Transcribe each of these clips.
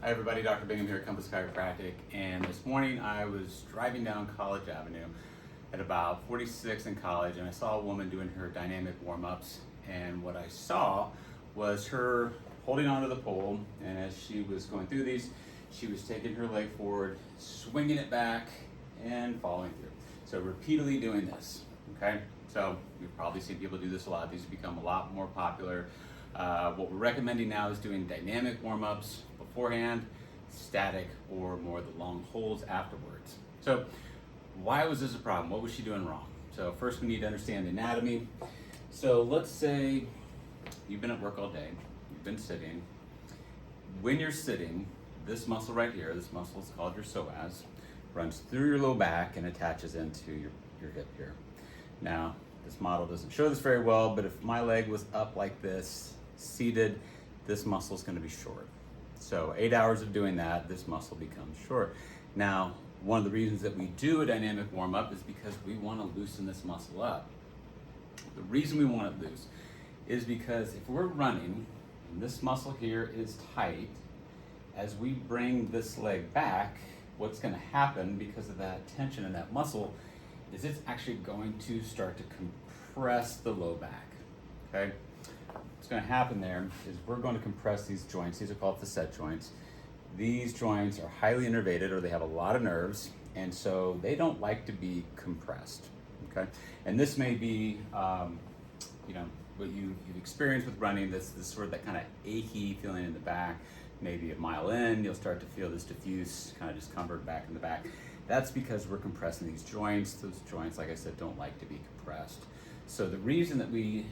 Hi everybody, Dr. Bingham here at Compass Chiropractic, and this morning I was driving down College Avenue at about 46 in College, and I saw a woman doing her dynamic warm-ups, and what I saw was her holding onto the pole, and as she was going through these, she was taking her leg forward, swinging it back, and following through. So repeatedly doing this, okay? So you've probably seen people do this a lot. These have become a lot more popular. What we're recommending now is doing dynamic warm-ups beforehand, static, or more the long holds afterwards. So why was this a problem? What was she doing wrong? So first we need to understand the anatomy. So let's say you've been at work all day, you've been sitting. When you're sitting, this muscle right here, this muscle is called your psoas, runs through your low back and attaches into your hip here. Now, this model doesn't show this very well, but if my leg was up like this, seated, this muscle is going to be short. So 8 hours of doing that, this muscle becomes short. Now, one of the reasons that we do a dynamic warm-up is because we want to loosen this muscle up. The reason we want it loose is because if we're running, and this muscle here is tight, as we bring this leg back, what's going to happen because of that tension in that muscle is it's actually going to start to compress the low back, okay? What's going to happen there is we're going to compress these joints. These are called facet joints. These joints are highly innervated, or they have a lot of nerves, and so they don't like to be compressed, okay? And this may be, what you've experienced with running, this sort of that kind of achy feeling in the back. Maybe a mile in, you'll start to feel this diffuse kind of discomfort back in the back. That's because we're compressing these joints. Those joints, like I said, don't like to be compressed. So the reason that we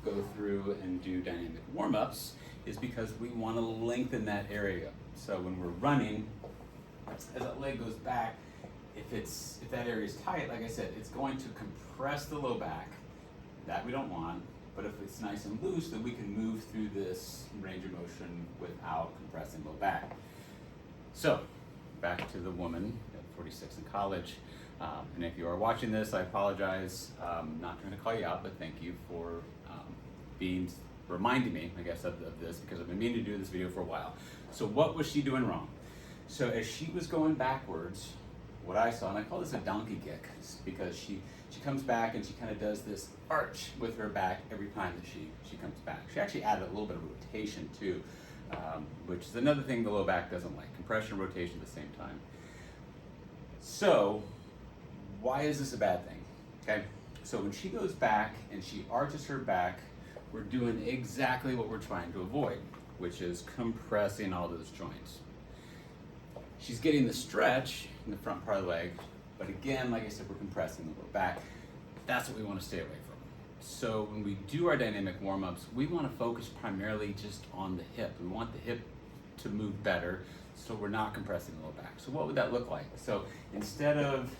go through and do dynamic warm-ups is because we want to lengthen that area. So when we're running, as that leg goes back, if that area is tight, like I said, it's going to compress the low back. That we don't want. But if it's nice and loose, then we can move through this range of motion without compressing low back. So back to the woman at 46 in College. And if you are watching this, I apologize. Not trying to call you out, but thank you for reminding me, I guess, of this, because I've been meaning to do this video for a while. So what was she doing wrong? So as she was going backwards, what I saw, and I call this a donkey kick, because she comes back and she kind of does this arch with her back every time that she comes back. She actually added a little bit of rotation too, which is another thing the low back doesn't like, compression and rotation at the same time. So why is this a bad thing? Okay, so when she goes back and she arches her back, we're doing exactly what we're trying to avoid, which is compressing all those joints. She's getting the stretch in the front part of the leg, but again, like I said, we're compressing the low back. That's what we want to stay away from. So when we do our dynamic warm-ups, we want to focus primarily just on the hip. We want the hip to move better, so we're not compressing the low back. So what would that look like? So instead of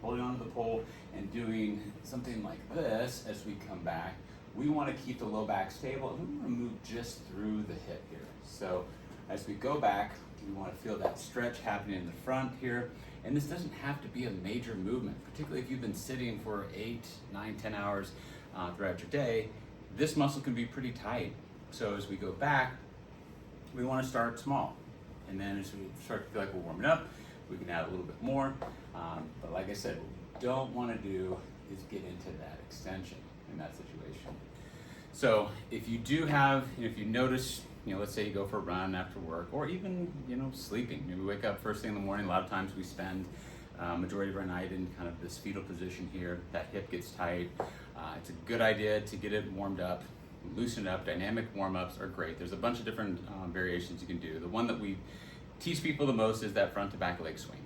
holding onto the pole and doing something like this as we come back, we want to keep the low back stable, and we want to move just through the hip here. So as we go back, we want to feel that stretch happening in the front here. And this doesn't have to be a major movement, particularly if you've been sitting for 8, 9, 10 hours throughout your day. This muscle can be pretty tight. So as we go back, we want to start small. And then as we start to feel like we're warming up, we can add a little bit more. But like I said, what we don't want to do is get into that extension in that situation. So if you do have, if you notice, let's say you go for a run after work, or even, sleeping. Maybe we wake up first thing in the morning. A lot of times we spend majority of our night in kind of this fetal position here. That hip gets tight. It's a good idea to get it warmed up, loosen it up. Dynamic warm-ups are great. There's a bunch of different variations you can do. The one that we teach people the most is that front to back leg swing,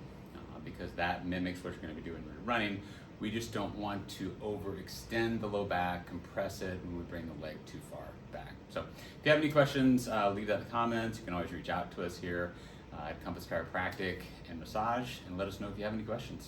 because that mimics what you're going to be doing when you're running. We just don't want to overextend the low back, compress it, when we bring the leg too far back. So if you have any questions, leave that in the comments. You can always reach out to us here at Compass Chiropractic and Massage, and let us know if you have any questions.